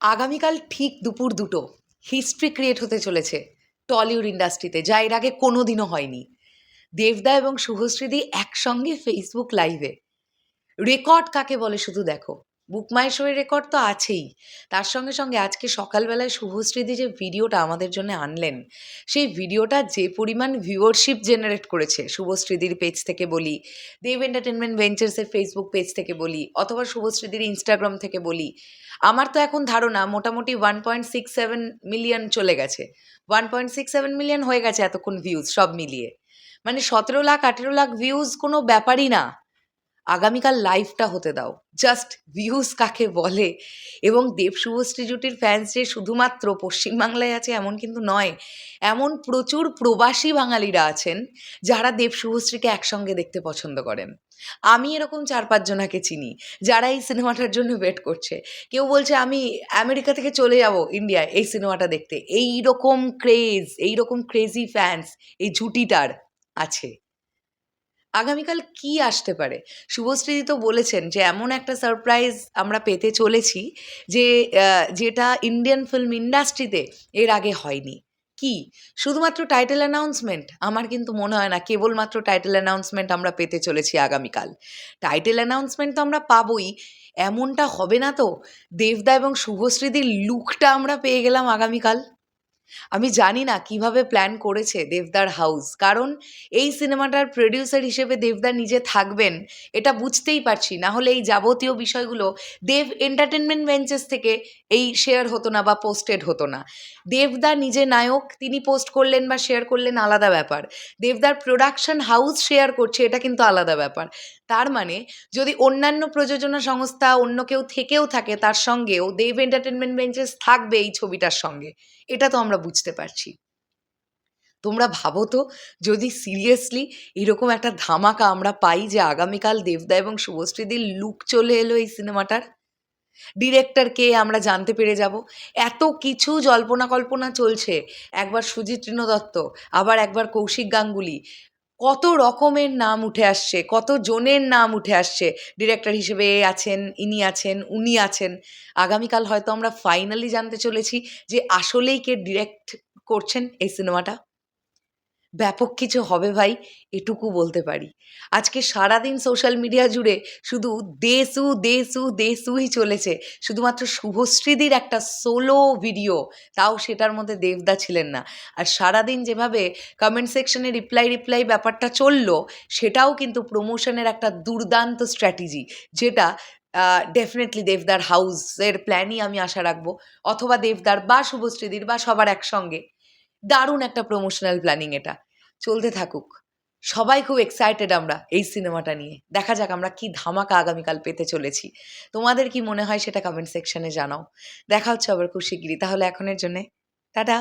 আগামীকাল ঠিক দুপুর 2টো হিস্ট্রি ক্রিয়েট হতে চলেছে টলিউড ইন্ডাস্ট্রিতে, যা এর আগে কোনোদিনও হয়নি। দেবদা এবং শুভশ্রীদি একসঙ্গে ফেসবুক লাইভে। রেকর্ড কাকে বলে শুধু দেখো। বুক মাই শোয়ের রেকর্ড তো আছেই, তার সঙ্গে সঙ্গে আজকে সকালবেলায় শুভশ্রীদি যে ভিডিওটা আমাদের জন্য আনলেন, সেই ভিডিওটা যে পরিমাণ ভিউয়ারশিপ জেনারেট করেছে, শুভশ্রীদির পেজ থেকে বলি, দেব এন্টারটেনমেন্ট ভেঞ্চার্সের ফেসবুক পেজ থেকে বলি, অথবা শুভশ্রীদির ইনস্টাগ্রাম থেকে বলি, আমার তো এখন ধারণা মোটামুটি 1.67 মিলিয়ন চলে গেছে। 1.67 মিলিয়ন হয়ে গেছে এতক্ষণ ভিউজ সব মিলিয়ে। মানে 17 লাখ 18 লাখ ভিউজ কোনো ব্যাপারই না। আগামীকাল লাইভটা হতে দাও। জাস্ট ভিউজ কাকে বলে। এবং দেব শুভশ্রী জুটির ফ্যান্স যে শুধুমাত্র পশ্চিমবাংলায় আছে এমন কিন্তু নয়, এমন প্রচুর প্রবাসী বাঙালিরা আছেন যারা দেব শুভশ্রীকে একসঙ্গে দেখতে পছন্দ করেন। আমি এরকম 4-5 জনাকে চিনি যারা এই সিনেমাটার জন্য ওয়েট করছে। কেউ বলছে আমি আমেরিকা থেকে চলে যাব ইন্ডিয়ায় এই সিনেমাটা দেখতে। এইরকম ক্রেজ, এইরকম ক্রেজি ফ্যান্স এই জুটিটার আছে। আগামীকাল কি আসতে পারে? শুভশ্রীদি তো বলেছেন যে এমন একটা সারপ্রাইজ আমরা পেতে চলেছি যে যেটা ইন্ডিয়ান ফিল্ম ইন্ডাস্ট্রিতে এর আগে হয়নি। কি? শুধুমাত্র টাইটেল অ্যানাউন্সমেন্ট? আমার কিন্তু মনে হয় না কেবলমাত্র টাইটেল অ্যানাউন্সমেন্ট আমরা পেতে চলেছি আগামীকাল। টাইটেল অ্যানাউন্সমেন্ট তো আমরা পাবোই, এমনটা হবে না তো দেবদা এবং শুভশ্রীদির লুকটা আমরা পেয়ে গেলাম আগামীকাল? আমি জানি না কিভাবে প্ল্যান করেছে দেবদার হাউস, কারণ এই সিনেমাটার প্রোডিউসার হিসেবে দেবদা নিজে থাকবেন এটা বুঝতেই পারছি। না হলে এই যাবতীয় বিষয়গুলো দেব এন্টারটেনমেন্ট ভেঞ্চার্স থেকে এই শেয়ার হতো না বা পোস্টেড হতো না। দেবদা নিজে নায়ক, তিনি পোস্ট করলেন বা শেয়ার করলেন আলাদা ব্যাপার। দেবদার প্রোডাকশন হাউস শেয়ার করছে, এটা কিন্তু আলাদা ব্যাপার। তার মানে যদি অন্যান্য প্রযোজনা সংস্থা অন্য কেউ থেকেও থাকে তার সঙ্গেও দেব এন্টারটেনমেন্ট ভেঞ্চার্স থাকবে এই ছবিটার সঙ্গে, এটা তো আমরা বুঝতে পারছি। তোমরা ভাবো তো, যদি সিরিয়াসলি এরকম একটা ধামাকা আমরা পাই যে আগামীকাল দেবদা এবং শুভশ্রীদির লুক চলে এলো এই সিনেমাটার, ডিরেক্টর কে আমরা জানতে পেরে যাব। এত কিছু জল্পনা কল্পনা চলছে, একবার সুজিত্রিন দত্ত, আবার একবার কৌশিক গাঙ্গুলি, কত রকমের নাম উঠে আসছে, কত জনের নাম উঠে আসছে। ডিরেক্টর হিসেবে এ আছেন, ইনি আছেন, উনি আছেন। আগামীকাল হয়তো আমরা ফাইনালি জানতে চলেছি যে আসলেই কে ডিরেক্ট করছেন এই সিনেমাটা। ব্যাপক কিছু হবে ভাই, এটুকু বলতে পারি। আজকে সারাদিন সোশ্যাল মিডিয়া জুড়ে শুধু দেশু দেশু দেশুই চলেছে। শুধুমাত্র শুভশ্রীদির একটা সোলো ভিডিও, তাও সেটার মধ্যে দেবদা ছিলেন না। আর সারাদিন যেভাবে কমেন্ট সেকশনে রিপ্লাই ব্যাপারটা চললো, সেটাও কিন্তু প্রমোশনের একটা দুর্দান্ত স্ট্র্যাটেজি, যেটা ডেফিনেটলি দেবদার হাউসের প্ল্যানই আমি আশা রাখবো, অথবা দেবদার বা শুভশ্রীদির বা সবার একসঙ্গে। দারুণ একটা প্রমোশনাল প্ল্যানিং এটা। চলতে থাকুক। সবাই খুব এক্সাইটেড আমরা এই সিনেমাটা নিয়ে। দেখা যাক আমরা কি ধামাকা আগামীকাল পেতে চলেছি। তোমাদের কি মনে হয় সেটা কমেন্ট সেকশনে জানাও। দেখা হচ্ছে আবার খুব শিগগিরই। তাহলে এখনের জন্যে টাটা।